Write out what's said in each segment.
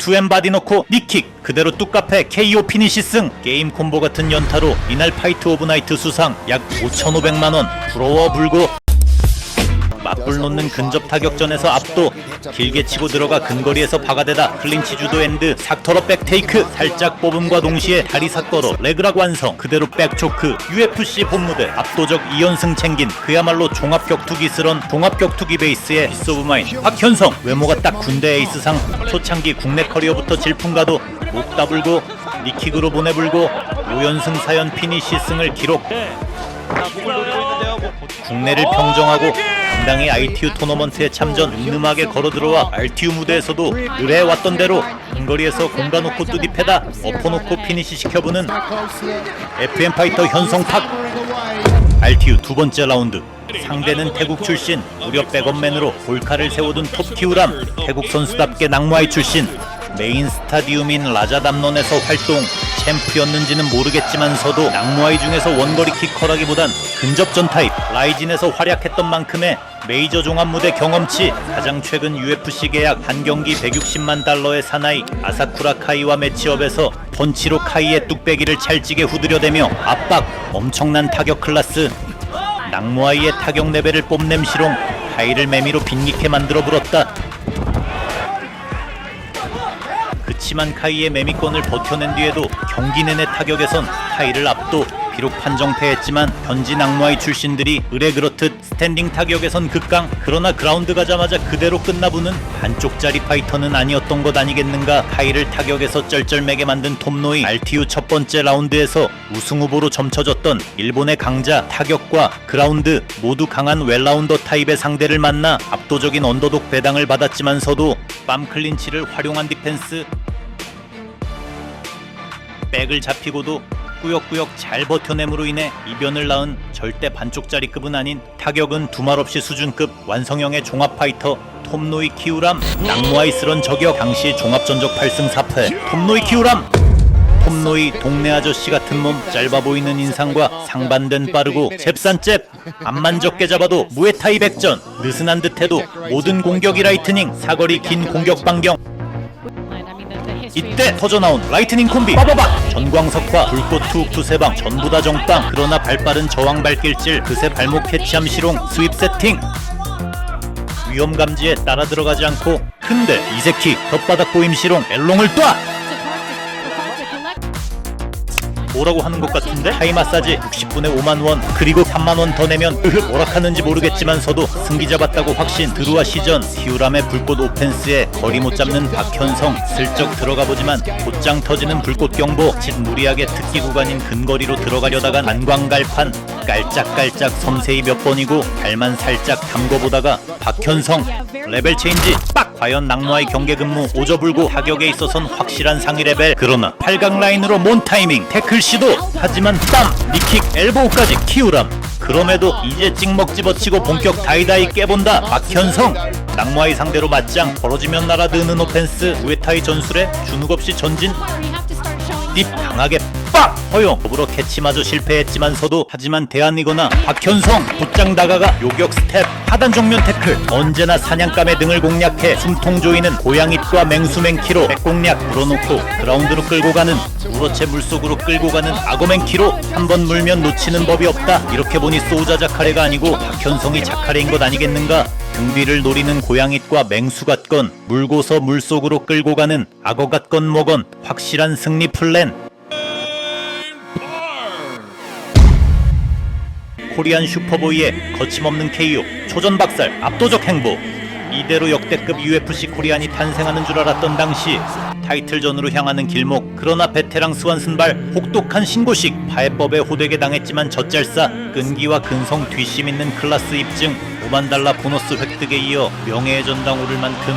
투엠 바디 넣고 니킥 그대로 뚝카페 KO 피니시 승. 게임 콤보 같은 연타로 이날 파이트 오브 나이트 수상 약 5,500만원 부러워 불고. 맞불 놓는 근접 타격전에서 압도. 길게 치고 들어가 근거리에서 박아대다 클린치 주도 엔드 삭터러 백테이크 살짝 뽑음과 동시에 다리 삭걸어 레그락 완성. 그대로 백초크. UFC 본무대 압도적 2연승 챙긴 그야말로 종합격투기스런 종합격투기 베이스의 피스 오브 마인 박현성. 외모가 딱 군대 에이스상. 초창기 국내 커리어부터 질풍가도 목 다불고 니킥으로 보내불고 5연승 4연 피니시 승을 기록. 국내를 평정하고 당당히 ITU 토너먼트에 참전. 늠름하게 걸어들어와 RTU 무대에서도 늘 해왔던 대로 근거리에서 공가놓고 뚜디패다 엎어놓고 피니시 시켜보는 FM 파이터 현성탁. RTU 두 번째 라운드. 상대는 태국 출신 무려 백업맨으로 볼카를 세워둔 톱 키우람. 태국 선수답게 낙무아이 출신. 메인 스타디움인 라자담론에서 활동. 챔프였는지는 모르겠지만서도 낙무아이 중에서 원거리 키커라기보단 근접전 타입. 라이진에서 활약했던 만큼의 메이저 종합 무대 경험치. 가장 최근 UFC 계약 한 경기 160만 달러의 사나이 아사쿠라 카이와 매치업에서 펀치로 카이의 뚝배기를 찰지게 후드려대며 압박. 엄청난 타격 클래스. 낙무아이의 타격 레벨을 뽐냄 시롱. 카이를 매미로 빈익게 만들어 불었다. 그치만 카이의 매미권을 버텨낸 뒤에도 경기 내내 타격에선 카이를 압도. 비록 판정패했지만 현지 낙무아이 출신들이 의뢰 그렇듯 스탠딩 타격에선 극강. 그러나 그라운드 가자마자 그대로 끝나부는 반쪽짜리 파이터는 아니었던 것 아니겠는가. 카이를 타격에서 쩔쩔매게 만든 톱노이. RTU 첫 번째 라운드에서 우승 후보로 점쳐졌던 일본의 강자. 타격과 그라운드 모두 강한 웰라운더 타입의 상대를 만나 압도적인 언더독 배당을 받았지만서도 빰 클린치를 활용한 디펜스. 백을 잡히고도 꾸역꾸역 잘 버텨냄으로 인해 이변을 낳은 절대 반쪽짜리급은 아닌 타격은 두말 없이 수준급 완성형의 종합 파이터 톱노이 키우람. 낙무아이스런 저격. 당시 종합전적 8승 4패 톱노이 키우람. 톱노이 동네 아저씨 같은 몸, 짧아 보이는 인상과 상반된 빠르고 잽산잽. 앞만 적게 잡아도 무에타이 백전. 느슨한 듯해도 모든 공격이 라이트닝. 사거리 긴 공격 반경. 이때 터져나온 라이트닝 콤비 빠바박. 전광석과 불꽃 투 세방 전부 다 정빵. 그러나 발빠른 저항 발길질 그새 발목 캐치함 시롱 스윕 세팅. 위험 감지에 따라 들어가지 않고 근데 이세키 혓바닥 보임 시롱 엘롱을 쏴. 뭐라고 하는 것 같은데? 타이 마사지 60분에 5만원 그리고 3만원 더 내면 뭐락하는지 모르겠지만서도 승기 잡았다고 확신. 드루아 시전 키우람의 불꽃 오펜스에 거리 못 잡는 박현성. 슬쩍 들어가보지만 곧장 터지는 불꽃 경보. 짓 무리하게 특기 구간인 근거리로 들어가려다가 안광갈판. 깔짝깔짝 섬세히 몇 번이고 발만 살짝 담궈보다가 박현성 레벨 체인지 빡. 과연 낙무아의 경계 근무 오저불고 타격에 있어선 확실한 상위 레벨. 그러나 8강 라인으로 몬 타이밍 태클 시도. 하지만 땀 니킥 엘보우까지 키우람. 그럼에도 이제 찍먹 집어치고 본격 다이다이 깨본다 박현성. 낙무아의 상대로 맞짱. 벌어지면 날아드는 오펜스. 무에타이 전술에 주눅없이 전진. 딥 강하게 빡! 허용. 더불어 캐치마저 실패했지만서도 하지만 대안이거나 박현성 곧장 다가가 요격 스텝 하단 정면 태클. 언제나 사냥감의 등을 공략해 숨통 조이는 고양잇과 맹수맹키로 백공략. 물어놓고 그라운드로 끌고 가는 물어채 물속으로 끌고 가는 악어맹키로. 한번 물면 놓치는 법이 없다. 이렇게 보니 소우자 자카레가 아니고 박현성이 자카레인 것 아니겠는가. 등 뒤를 노리는 고양잇과 맹수 같건 물고서 물속으로 끌고 가는 악어 같건 뭐건 확실한 승리 플랜. 코리안 슈퍼보이의 거침없는 KO 초전박살 압도적 행보. 이대로 역대급 UFC 코리안이 탄생하는 줄 알았던 당시 타이틀전으로 향하는 길목. 그러나 베테랑 스완슨발 혹독한 신고식. 파해법에 호되게 당했지만 젖잘싸. 끈기와 근성 뒷심 있는 클라스 입증. 5만 달러 보너스 획득에 이어 명예의 전당 오를 만큼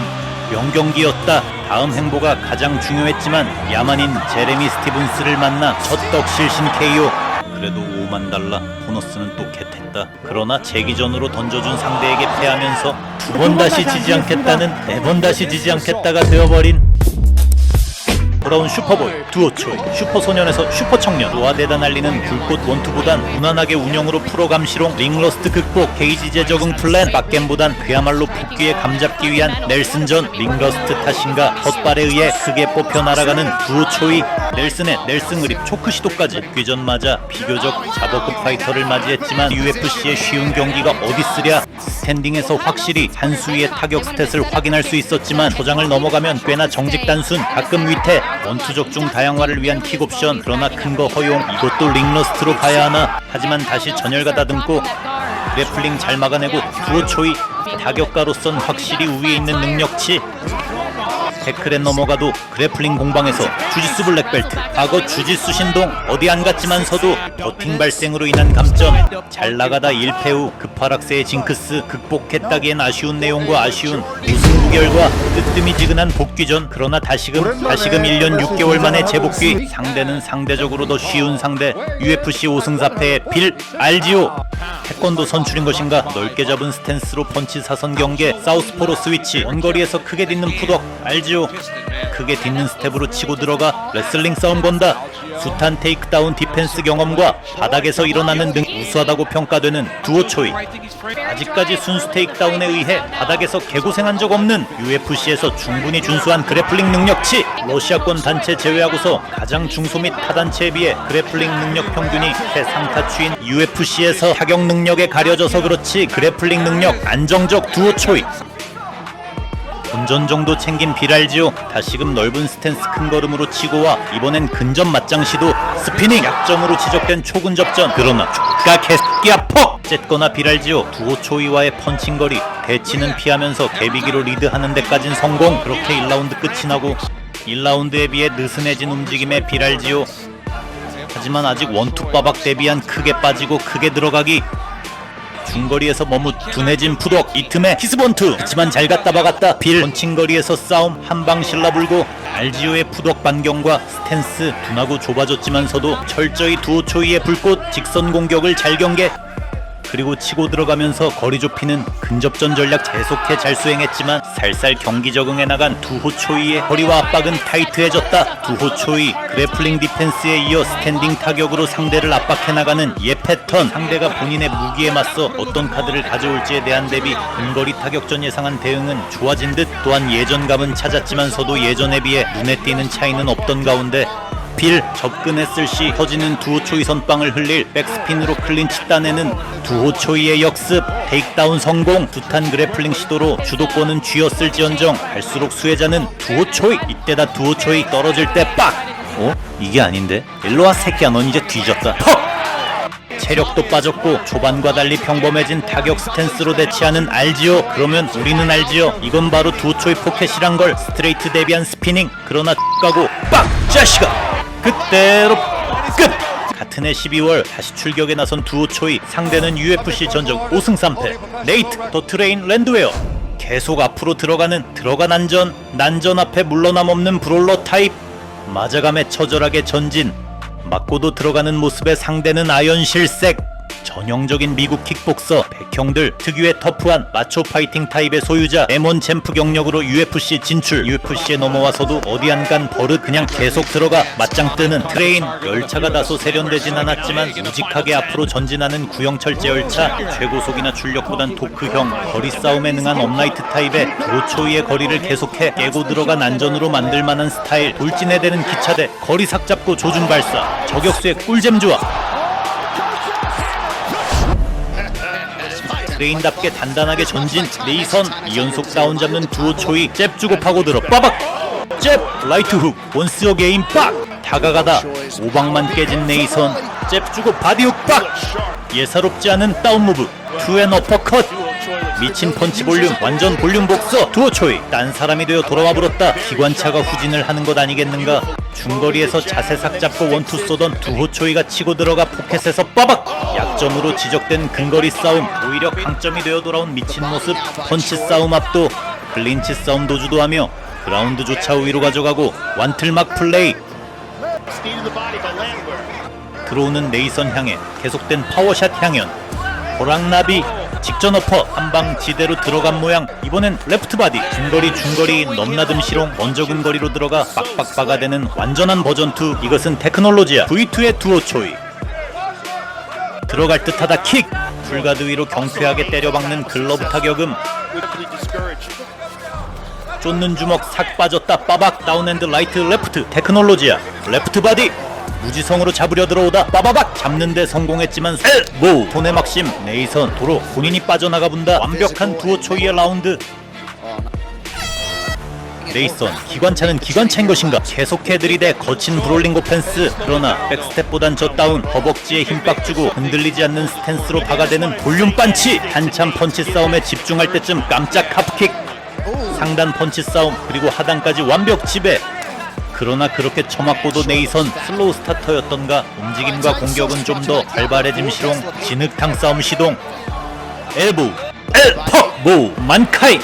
명경기였다. 다음 행보가 가장 중요했지만 야만인 제레미 스티븐스를 만나 첫떡 실신 KO. 그래도 5만 달러 보너스는 또 겟했다. 그러나 재기전으로 던져준 상대에게 패하면서 두 번 다시 지지 않겠다는 네 번 다시 지지 않겠다가 되어버린 돌아온 슈퍼보이, 두오초이, 슈퍼소년에서 슈퍼청년, 노아대다 날리는 불꽃 원투보단 무난하게 운영으로 프로 감시롱, 링러스트 극복, 게이지제 적응 플랜, 빡겜보단 그야말로 복귀에 감잡기 위한 넬슨전, 링러스트 탓인가 헛발에 의해 크게 뽑혀 날아가는 두오초이, 넬슨의 넬슨 그립 초크 시도까지 귀전마자 비교적 자버급 파이터를 맞이했지만 UFC의 쉬운 경기가 어딨으랴. 스탠딩에서 확실히 한 수위의 타격 스탯을 확인할 수 있었지만 초장을 넘어가면 꽤나 정직 단순, 가끔 위태, 원투적 중 다양화를 위한 킥옵션, 그러나 큰 거 허용, 이것도 링러스트로 봐야 하나. 하지만 다시 전열가 다듬고 그래플링 잘 막아내고 두오초이, 타격가로선 확실히 우위에 있는 능력치. 태클에 넘어가도 그래플링 공방에서 주짓수 블랙벨트, 과거 주짓수 신동 어디 안 갔지만서도 버팅 발생으로 인한 감점, 잘 나가다 1패 후 급하락세의 징크스 극복했다기엔 아쉬운 내용과 아쉬운 우승 결과 뜨뜨미지근한 복귀전. 그러나 다시금 1년 6개월 만에 재복귀. 상대는 상대적으로 더 쉬운 상대, UFC 5승 4패의 빌 알지오. 태권도 선출인 것인가, 넓게 잡은 스탠스로 펀치 사선 경계, 사우스포로 스위치, 원거리에서 크게 딛는 푸덕 알지오. 크게 딛는 스텝으로 치고 들어가 레슬링 싸움 건다. 숱한 테이크다운 디펜스 경험과 바닥에서 일어나는 등 우수하다고 평가되는 두오초이. 아직까지 순수 테이크다운에 의해 바닥에서 개고생한 적 없는 UFC에서 충분히 준수한 그래플링 능력치. 러시아권 단체 제외하고서 가장 중소 및 타단체에 비해 그래플링 능력 평균이 최상타추인 UFC에서 타격 능력에 가려져서 그렇지 그래플링 능력 안정적 두오초이. 본전 정도 챙긴 빌알지오, 다시금 넓은 스탠스 큰 걸음으로 치고 와 이번엔 근접 맞짱 시도, 스피닝 약점으로 지적된 초근접전. 그러나 족가 개새끼야 퍽! 쨌거나 빌알지오, 두오초이와의 펀칭거리, 대치는 피하면서 개비기로 리드하는 데까진 성공. 그렇게 1라운드 끝이 나고 1라운드에 비해 느슨해진 움직임의 빌알지오. 하지만 아직 원투바박 대비한 크게 빠지고 크게 들어가기, 중거리에서 머뭇 둔해진 푸덕, 이 틈에 키스본투. 그치만 잘 갔다 박았다. 빌 펀칭거리에서 싸움 한방 실라불고 알지오의 푸덕 반경과 스탠스 둔하고 좁아졌지만서도 철저히 두오초이의 불꽃 직선 공격을 잘 경계. 그리고 치고 들어가면서 거리 좁히는 근접전 전략 계속해 잘 수행했지만 살살 경기 적응해 나간 두호초이의 거리와 압박은 타이트해졌다. 두호초이 그래플링 디펜스에 이어 스탠딩 타격으로 상대를 압박해 나가는 예 패턴. 상대가 본인의 무기에 맞서 어떤 카드를 가져올지에 대한 대비 근거리 타격전 예상한 대응은 좋아진 듯, 또한 예전감은 찾았지만서도 예전에 비해 눈에 띄는 차이는 없던 가운데 빌 접근했을 시 터지는 두호초이 선빵을 흘릴 백스핀으로 클린치 따내는 두호초이의 역습, 테이크다운 성공. 숱한 그래플링 시도로 주도권은 쥐었을지언정 갈수록 수혜자는 두호초이. 이때다 두호초이 떨어질 때 빡! 이게 아닌데? 일로와 새끼야, 넌 이제 뒤졌다. 퍽! 체력도 빠졌고 초반과 달리 평범해진 타격 스탠스로 대치하는 알지오. 그러면 우리는 알지오, 이건 바로 두호초이 포켓이란걸. 스트레이트 대비한 스피닝. 그러나 가고 빡! 자식아! 그때로 끝! 같은 해 12월 다시 출격에 나선 두오초이. 상대는 UFC 전적 5승 3패 네이트 더 트레인 랜드웨어. 계속 앞으로 들어가 난전 앞에 물러남 없는 브롤러 타입. 맞아감에 처절하게 전진, 맞고도 들어가는 모습에 상대는 아연 실색. 전형적인 미국 킥복서 백형들 특유의 터프한 마초 파이팅 타입의 소유자. M1 챔프 경력으로 UFC 진출. UFC에 넘어와서도 어디 안 간 버릇, 그냥 계속 들어가 맞짱 뜨는 트레인. 열차가 다소 세련되진 않았지만 우직하게 앞으로 전진하는 구형철제 열차. 최고속이나 출력보단 토크형, 거리 싸움에 능한 업라이트 타입의 두오초이의 거리를 계속해 깨고 들어가 난전으로 만들만한 스타일. 돌진해대는 기차대, 거리 삭 잡고 조준 발사, 저격수의 꿀잼 조합. 트레인답게 단단하게 전진, 네이선, 2연속 다운 잡는 두오초이. 잽 주고 파고들어 빠박! 잽! 라이트 훅, 원스어 게임 빡! 다가가다 오방만 깨진 네이선. 잽 주고 바디훅 빡! 예사롭지 않은 다운 무브, 투앤 어퍼컷. 미친 펀치 볼륨, 완전 볼륨 복서. 두오초이 딴 사람이 되어 돌아와 불었다. 기관차가 후진을 하는 것 아니겠는가. 중거리에서 자세 삭 잡고 원투 쏘던 두호초이가 치고 들어가 포켓에서 빠박! 약점으로 지적된 근거리 싸움, 오히려 강점이 되어 돌아온 미친 모습. 펀치 싸움 압도, 클린치 싸움 도주도 하며 그라운드조차 우위로 가져가고 완틀막 플레이. 들어오는 네이선 향해 계속된 파워샷 향연. 호랑나비 직전 어퍼 한방 지대로 들어간 모양. 이번엔 레프트 바디 중거리 넘나듬시롱 먼저 근거리로 들어가 빡빡 박아대는 완전한 버전 2. 이것은 테크놀로지야. V2의 두오 초이. 들어갈 듯하다 킥. 풀가드 위로 경쾌하게 때려박는 글러브 타격음. 쫓는 주먹 삭 빠졌다. 빠박. 다운핸드 라이트 레프트 테크놀로지야. 레프트 바디 무지성으로 잡으려 들어오다 빠바박. 잡는데 성공했지만 엘보. 손의 막심 네이선 도로 본인이 빠져나가 본다. 완벽한 두오 초이의 라운드. 네이선 기관차는 기관차인 것인가. 계속해 들이대 거친 브롤링 오펜스. 그러나 백스텝보단 저 다운. 허벅지에 힘 빡 주고 흔들리지 않는 스탠스로 박아대는 볼륨 펀치. 한참 펀치 싸움에 집중할 때쯤 깜짝 카프킥. 상단 펀치 싸움 그리고 하단까지 완벽 지배. 그러나 그렇게 처맞고도 네이선 슬로우 스타터였던가. 움직임과 공격은 좀 더 활발해짐시롱. 진흙탕 싸움 시동. 엘보 엘퍽 모 만카이.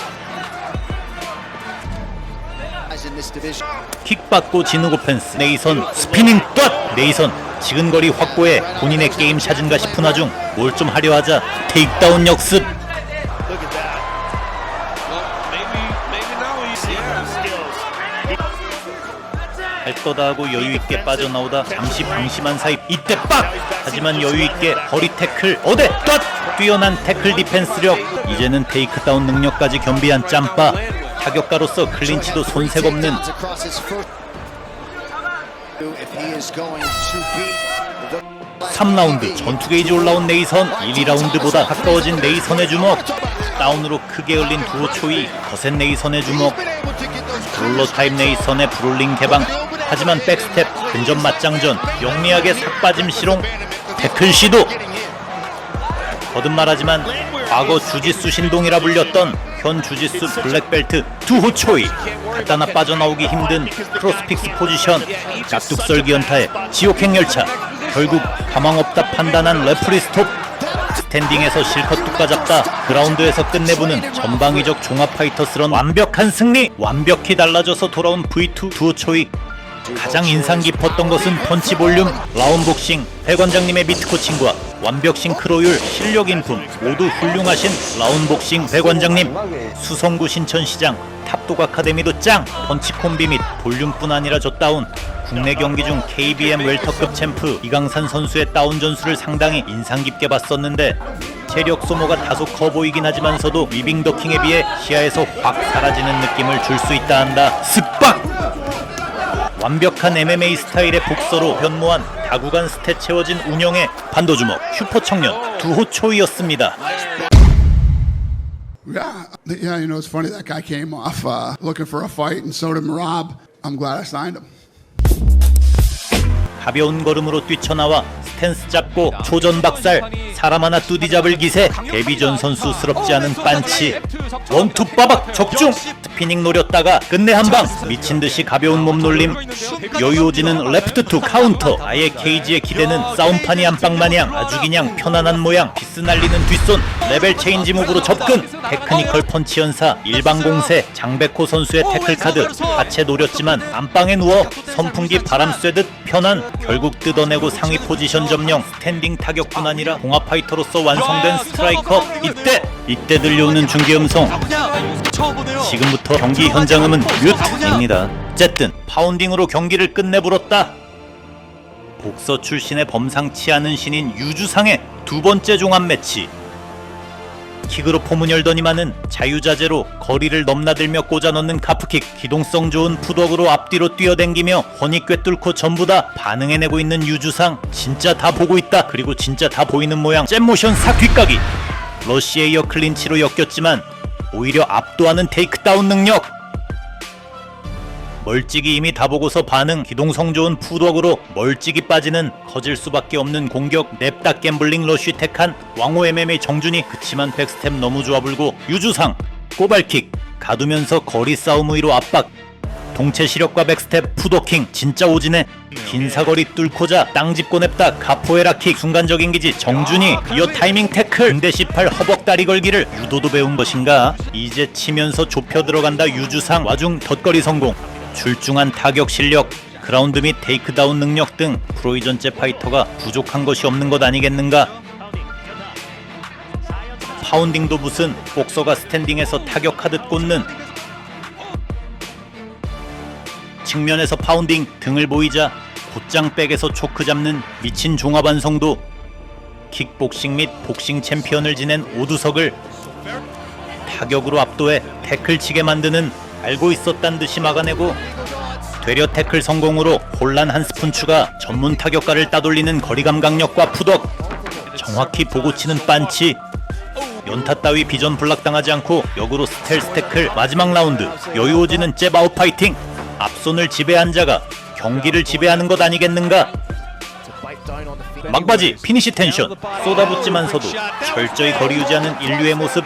킥 받고 진흙 오펜스. 네이선 스피닝 떴. 네이선 지근거리 확보해 본인의 게임 찾은가 싶은 와중 뭘 좀 하려 하자 테이크다운 역습. 할 거다 하고 여유있게 빠져나오다 잠시 방심한 사이 이때 빡! 하지만 여유있게 허리 태클 어대 떴! 뛰어난 태클 디펜스력. 이제는 테이크다운 능력까지 겸비한 짬바. 타격가로서 클린치도 손색 없는. 3라운드 전투 게이지 올라온 네이선. 1, 2라운드보다 가까워진 네이선의 주먹. 다운으로 크게 흘린 두오 초이. 거센 네이선의 주먹. 롤러 타입 네이선의 브롤링 개방. 하지만 백스텝 근접 맞장전 영리하게 삭 빠짐 시롱. 태클 시도. 거듭말하지만 과거 주짓수 신동이라 불렸던 현 주짓수 블랙벨트 두호 초이. 갖다나 빠져나오기 힘든 크로스픽스 포지션. 깍둑썰기 연타에 지옥행 열차. 결국 가망 없다 판단한 레프리 스톱. 스탠딩에서 실컷 뚝 잡다 그라운드에서 끝내보는 전방위적 종합 파이터스런 완벽한 승리. 완벽히 달라져서 돌아온 V2 두오 초이. 가장 인상 깊었던 것은 펀치 볼륨. 라운복싱 배관장님의 미트 코칭과 완벽 싱크로율 실력 인품 모두 훌륭하신 라운복싱 배관장님. 수성구 신천시장 탑독 아카데미도 짱. 펀치 콤비 및 볼륨뿐 아니라 저 다운. 국내 경기 중 KBM 웰터급 챔프 이강산 선수의 다운 전술을 상당히 인상 깊게 봤었는데 체력 소모가 다소 커 보이긴 하지만서도 위빙 더킹에 비해 시야에서 확 사라지는 느낌을 줄 수 있다 한다. 습박! 완벽한 MMA 스타일의 복서로 변모한 다구간 스탯 채워진 운영의 반도주먹 슈퍼청년 두호 초이였습니다. Yeah, you know, it's funny that guy came off looking for a fight, and so did Merab. I'm glad I signed him. 가벼운 걸음으로 뛰쳐나와 스탠스 잡고 초전박살. 사람 하나 뚜디 잡을 기세. 데뷔전 선수스럽지 않은 빤치. 원투 빠박 적중. 스피닝 노렸다가 끝내 한방. 미친듯이 가벼운 몸놀림. 여유오지는 레프트 투 카운터. 아예 케이지에 기대는 싸움판이 안방마냥 아주 그냥 편안한 모양. 피스 날리는 뒷손. 레벨 체인지 무브로 접근. 테크니컬 펀치 연사. 일방 공세. 장백호 선수의 태클 카드. 하체 노렸지만 안방에 누워 선풍기 바람 쐬듯 편안. 결국 뜯어내고 상위 포지션 점령. 스탠딩 타격뿐 아니라 공합 파이터로서 완성된 스트라이커. 이때 들려오는 중계음성. 지금부터 경기 현장음은 뮤트입니다. 어쨌든 파운딩으로 경기를 끝내불었다. 복서 출신의 범상치 않은 신인 유주상의 두 번째 종합 매치. 킥으로 포문 열더니만은 자유자재로 거리를 넘나들며 꽂아넣는 카프킥. 기동성 좋은 푸덕으로 앞뒤로 뛰어댕기며 허니 꿰뚫고 전부 다 반응해내고 있는 유주상. 진짜 다 보고 있다. 그리고 진짜 다 보이는 모양. 잼모션 삭 뒷가기. 러시에이어 클린치로 엮였지만 오히려 압도하는 테이크다운 능력. 멀찍이 이미 다 보고서 반응. 기동성 좋은 푸덕으로 멀찍이 빠지는 거질 수밖에 없는 공격. 냅다 갬블링 러쉬 택한 왕호 MMA 정준이. 그치만 백스텝 너무 좋아 불고. 유주상 꼬발킥 가두면서 거리 싸움 의로 압박. 동체 시력과 백스텝 푸더킹 진짜 오지네. 긴 사거리 뚫고자 땅짚고 냅다 카포에라 킥. 순간적인 기지 정준이. 이어 타이밍 태클. 등대 18 허벅다리 걸기를 유도도 배운 것인가. 이제 치면서 좁혀 들어간다 유주상. 와중 덧거리 성공. 출중한 타격 실력, 그라운드 및 테이크다운 능력 등 프로 이전제 파이터가 부족한 것이 없는 것 아니겠는가. 파운딩도 무슨 복서가 스탠딩에서 타격하듯 꽂는 측면에서 파운딩 등을 보이자 곧장 백에서 초크 잡는 미친 종합완성도 킥복싱 및 복싱 챔피언을 지낸 오두석을 타격으로 압도해 태클 치게 만드는 알고 있었단 듯이 막아내고 되려 태클 성공으로 혼란 한 스푼 추가 전문 타격가를 따돌리는 거리감 강력과 푸덕 정확히 보고 치는 빤치 연타 따위 비전 블락당하지 않고 역으로 스텔스 태클 마지막 라운드 여유 오지는 잽 아웃 파이팅 앞손을 지배한 자가 경기를 지배하는 것 아니겠는가 막바지 피니시 텐션 쏟아붓지만서도 철저히 거리 유지하는 인류의 모습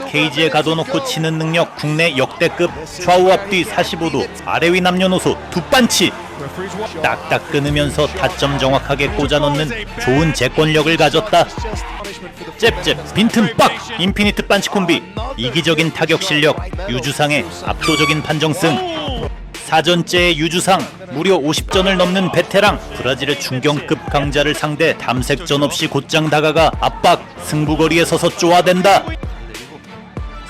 케이지에 가둬놓고 치는 능력 국내 역대급 좌우 앞뒤 45도 아래 위 남녀노소 두 빤치 딱딱 끊으면서 타점 정확하게 꽂아넣는 좋은 제권력을 가졌다. 잽잽 빈틈 빡 인피니트 빤치 콤비 이기적인 타격 실력 유주상의 압도적인 판정승 사전째의 유주상 무려 50전을 넘는 베테랑 브라질의 중경급 강자를 상대 탐색전 없이 곧장 다가가 압박 승부거리에 서서 쪼아댄다.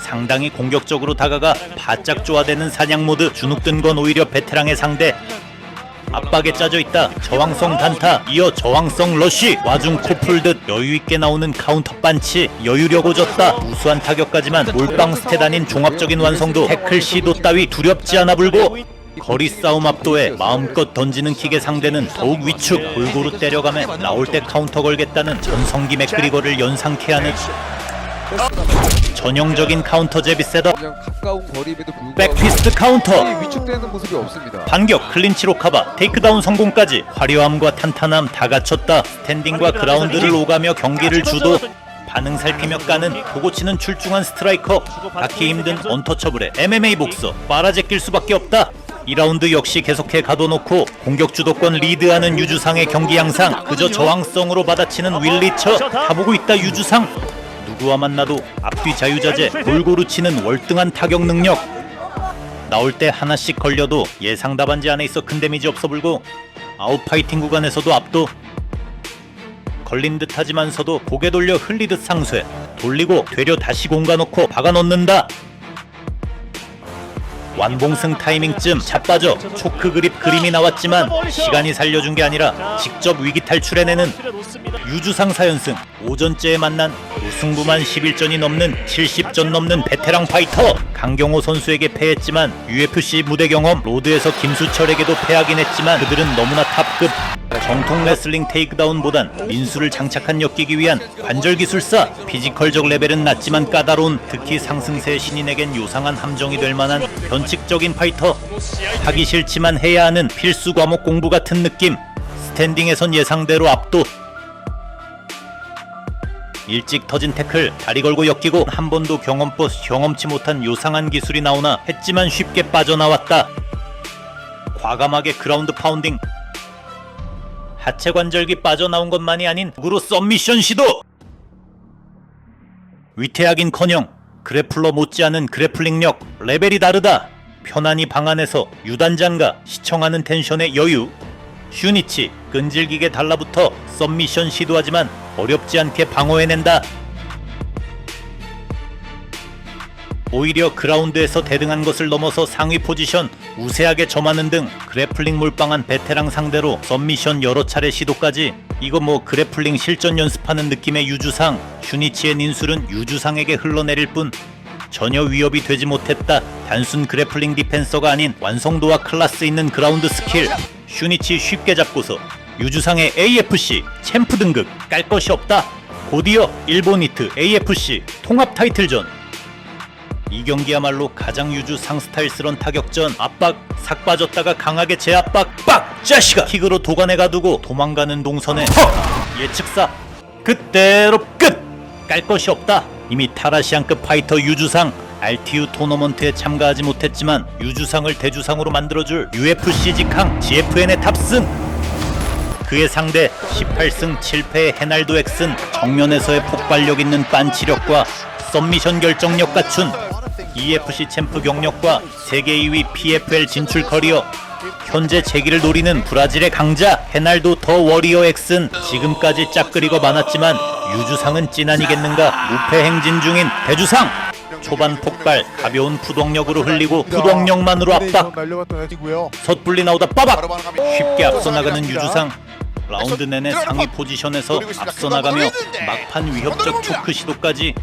상당히 공격적으로 다가가 바짝 쪼아대는 사냥 모드 주눅든 건 오히려 베테랑의 상대 압박에 짜져있다. 저항성 단타 이어 저항성 러쉬 와중 코 풀듯 여유있게 나오는 카운터 빤치 여유력 오졌다. 우수한 타격까지만 몰빵 스탯 아닌 종합적인 완성도 태클 시도 따위 두렵지 않아 불고 거리 싸움 압도에 마음껏 던지는 킥의 상대는 더욱 위축 골고루 때려가며 나올 때 카운터 걸겠다는 전성기 맥그리거를 연상케 하는 전형적인 카운터 제비 셋업 그냥 가까운 거리임에도 불구하고 백피스트 카운터 위축되는 모습이 없습니다. 반격 클린치로 커버 테이크다운 성공까지 화려함과 탄탄함 다 갖췄다. 스탠딩과 그라운드를 오가며 경기를 주도 반응 살피며 까는 보고 치는 출중한 스트라이커 닿기 힘든 언터처블의 MMA 복서 빨아제낄 수밖에 없다. 2라운드 역시 계속해 가둬놓고 공격 주도권 리드하는 유주상의 경기 양상 그저 저항성으로 받아치는 윌리처 다보고 있다. 유주상 누구와 만나도 앞뒤 자유자재 골고루 치는 월등한 타격 능력 나올 때 하나씩 걸려도 예상 답안지 안에 있어 큰 데미지 없어 불고 아웃파이팅 구간에서도 압도 걸린 듯 하지만서도 고개 돌려 흘리듯 상쇄 돌리고 되려 다시 공가놓고 박아넣는다. 완봉승 타이밍쯤 자빠져 초크 그립 그림이 나왔지만 시간이 살려준 게 아니라 직접 위기 탈출해내는 유주상 4연승 오전째에 만난 우승부만 11전이 넘는 70전 넘는 베테랑 파이터 강경호 선수에게 패했지만 UFC 무대 경험 로드에서 김수철에게도 패하긴 했지만 그들은 너무나 탑급 정통 레슬링 테이크다운보단 민수를 장착한 엮이기 위한 관절 기술사 피지컬적 레벨은 낮지만 까다로운 특히 상승세의 신인에겐 요상한 함정이 될 만한 변칙적인 파이터 하기 싫지만 해야 하는 필수 과목 공부 같은 느낌 스탠딩에선 예상대로 압도 일찍 터진 태클 다리 걸고 엮이고 한 번도 경험치 못한 요상한 기술이 나오나 했지만 쉽게 빠져나왔다. 과감하게 그라운드 파운딩 하체 관절기 빠져나온 것만이 아닌 구로 썸미션 시도 위태하긴커녕 그래플러 못지않은 그래플링력 레벨이 다르다. 편안히 방 안에서 유단장과 시청하는 텐션의 여유 슈니치 끈질기게 달라붙어 썸미션 시도하지만 어렵지 않게 방어해낸다. 오히려 그라운드에서 대등한 것을 넘어서 상위 포지션 우세하게 점하는 등 그래플링 몰빵한 베테랑 상대로 썸미션 여러 차례 시도까지 이거 뭐 그래플링 실전 연습하는 느낌의 유주상 슈니치의 닌술은 유주상에게 흘러내릴 뿐 전혀 위협이 되지 못했다. 단순 그래플링 디펜서가 아닌 완성도와 클래스 있는 그라운드 스킬 슈니치 쉽게 잡고서 유주상의 AFC 챔프 등극 깔 것이 없다. 곧이어 일본 히트 AFC 통합 타이틀전 이 경기야말로 가장 유주상 스타일스런 타격전 압박 삭 빠졌다가 강하게 재압박 빡 자식아 킥으로 도관에 가두고 도망가는 동선에 예측사 그대로 끝 깔 것이 없다. 이미 타라시안급 파이터 유주상 RTU 토너먼트에 참가하지 못했지만 유주상을 대주상으로 만들어줄 UFC 직항 GFN의 탑승 그의 상대 18승 7패의 헤날도 엑슨 정면에서의 폭발력 있는 빤치력과 썸미션 결정력 갖춘 EFC 챔프 경력과 세계 2위 PFL 진출 커리어 현재 재기를 노리는 브라질의 강자 헤날도 더 워리어 X는 지금까지 짝그리고 많았지만 유주상은 찐아니겠는가. 무패 행진 중인 대주상. 초반 폭발 가벼운 푸동력으로 흘리고 푸동력만으로 압박. 섣불리 나오다 빠박. 쉽게 앞서 나가는 유주상. 라운드 내내 상위 포지션에서 앞서 나가며 막판 위협적 초크 시도까지.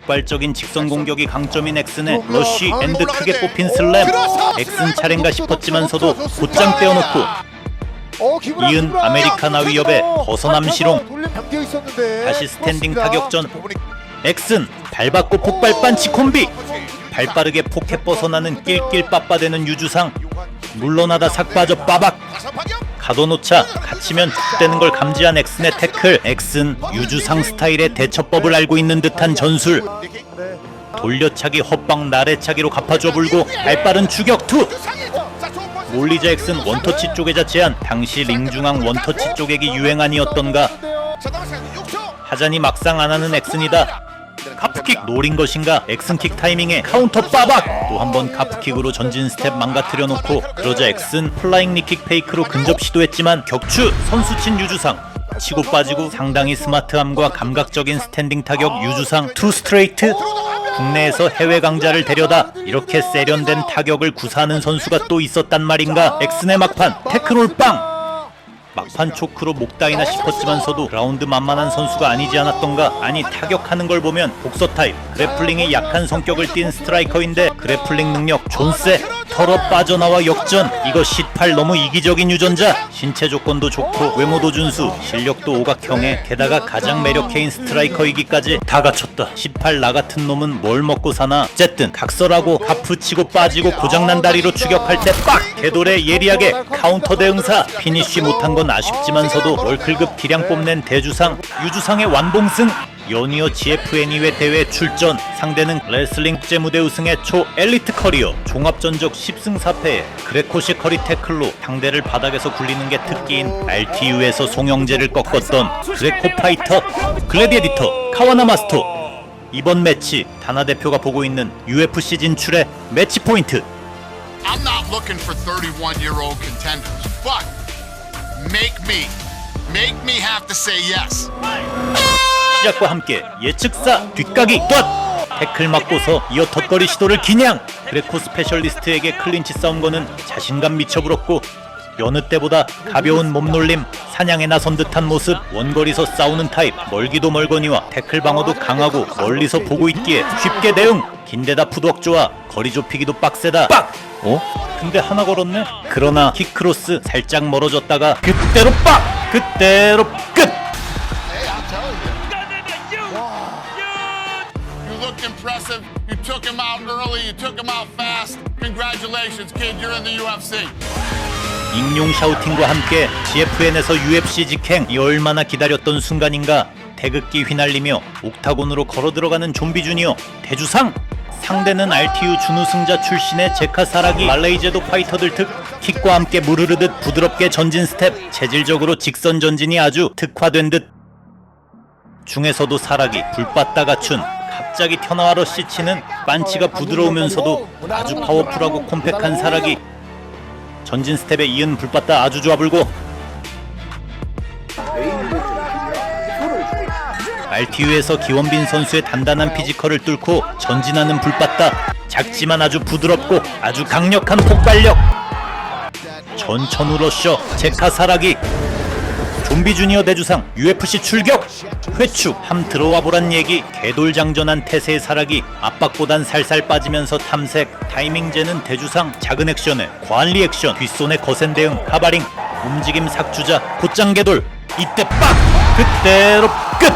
폭발적인 직선 공격이 강점인 엑슨의 러쉬 앤드 크게 뽑힌 슬램. 엑슨 차례인가 싶었지만서도 곧장 떼어놓고 이은 아메리카나 위협에 벗어남 시롱. 다시 스탠딩 타격전. 엑슨 밟았고 폭발 반치 콤비. 발빠르게 포켓 벗어나는 낄낄 빠빠대는 유주상. 물러나다 삭 빠져 빠박. 가둬놓자 갇히면 죽되는 걸 감지한 엑슨의 태클. 엑슨 유주상 스타일의 대처법을 알고 있는 듯한 전술. 돌려차기 헛방 나래차기로 갚아줘 불고 발빠른 추격투. 몰리자 엑슨 원터치 쪼개자 제한. 당시 링중앙 원터치 쪼개기 유행 아니었던가. 하자니 막상 안하는 엑슨이다. 카프킥 노린 것인가. 엑슨킥 타이밍에 카운터 빠박. 또 한 번 카프킥으로 전진 스텝 망가뜨려 놓고 그러자 엑슨 플라잉 니킥 페이크로 근접 시도했지만 격추. 선수 친 유주상. 치고 빠지고 상당히 스마트함과 감각적인 스탠딩 타격 유주상. 투 스트레이트. 국내에서 해외 강자를 데려다 이렇게 세련된 타격을 구사하는 선수가 또 있었단 말인가. 엑슨의 막판 태클롤 빵. 막판 초크로 목 따이나 싶었지만서도 라운드 만만한 선수가 아니지 않았던가. 아니 타격하는 걸 보면 복서 타입. 그래플링이 약한 성격을 띈 스트라이커인데 그래플링 능력 존세. 털어 빠져나와 역전. 이거 18 너무 이기적인 유전자. 신체 조건도 좋고 외모도 준수. 실력도 오각형에 게다가 가장 매력해인 스트라이커이기까지 다 갖췄다. 18 나 같은 놈은 뭘 먹고 사나. 어쨌든 각설하고 하프 치고 빠지고 고장난 다리로 추격할 때 빡! 개돌에 예리하게 카운터 대응사. 피니쉬 못한 건 아쉽지만서도 월클급 기량 뽐낸 대주상. 유주상의 완봉승. 연이어 GF 애니웨 대회 출전. 상대는 레슬링 국제 무대 우승의 초 엘리트 커리어. 종합전적 10승 4패에 그레코시 커리 태클로 상대를 바닥에서 굴리는 게 특기인 RTU에서 송영재를 꺾었던 그레코 파이터 글래디에디터 카와나 마스토. 이번 매치 다나 대표가 보고 있는 UFC 진출의 매치 포인트. I'm not looking for 31-year-old contenders, but make me have to say yes. 시작과 함께 예측사 뒷가기 ጧ! 태클 맞고서 이어 덧거리 시도를 기냥. 그레코 스페셜리스트에게 클린치 싸움 거는 자신감 미쳐불었고 여느 때보다 가벼운 몸놀림. 사냥에 나선 듯한 모습. 원거리서 싸우는 타입. 멀기도 멀거니와 태클 방어도 강하고 멀리서 보고 있기에 쉽게 대응. 긴데다 푸드웍 좋아. 거리 좁히기도 빡세다. 빡! 근데 하나 걸었네. 그러나 킥크로스 살짝 멀어졌다가 그때로 빡! 그때로 끝! Impressive. You took him out early. You took him out fast. Congratulations, kid. You're in the UFC. 익룡 샤우팅과 함께 GFN에서 UFC 직행. 이 얼마나 기다렸던 순간인가. 태극기 휘날리며 옥타곤으로 걸어 들어가는 좀비 주니어 대주상. 상대는 RTU 준우승자 출신의 제카 사라기. 말레이제도 파이터들 특. 킥과 함께 무르르듯 부드럽게 전진 스텝. 체질적으로 직선 전진이 아주 특화된 듯. 중에서도 사라기 불빠따 갖춘 갑자기 튀어나와 러쉬 치는 반치가 부드러우면서도 아주 파워풀하고 콤팩한 사라기. 전진 스텝에 이은 불빠따 아주 좋아 불고. RTU에서 기원빈 선수의 단단한 피지컬을 뚫고 전진하는 불빠따. 작지만 아주 부드럽고 아주 강력한 폭발력. 전천후 러셔 제카 사라기. 좀비 주니어 대주상 UFC 출격. 회축 함 들어와 보란 얘기. 개돌장전한 태세의 사라기. 압박보단 살살 빠지면서 탐색. 타이밍제는 대주상. 작은 액션에 과한 리액션. 뒷손에 거센 대응. 카바링. 움직임 삭주자 곧장 개돌. 이때 빡! 그때로 끝!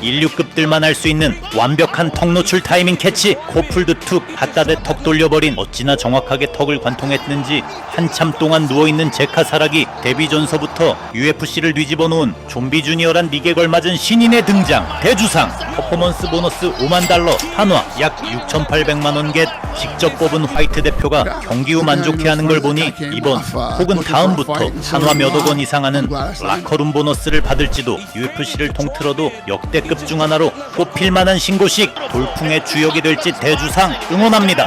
16급들만 할 수 있는 완벽한 턱 노출 타이밍 캐치. 코풀드 툭 갖다 대 턱 돌려버린. 어찌나 정확하게 턱을 관통했는지 한참 동안 누워있는 제카 사라기. 데뷔 전서부터 UFC를 뒤집어 놓은 좀비 주니어란 닉에 걸맞은 신인의 등장. 대주상. 퍼포먼스 보너스 5만 달러. 한화 약 6,800만원 겟. 직접 뽑은 화이트 대표가 경기 후 만족해하는 걸 보니 이번 혹은 다음부터 한화 몇억 원 이상 하는 라커룸 보너스를 받을지도. UFC를 통틀어도 역대급 중 하나로 꼽힐 만한 신고식. 돌풍의 주역이 될지 대주상 응원합니다.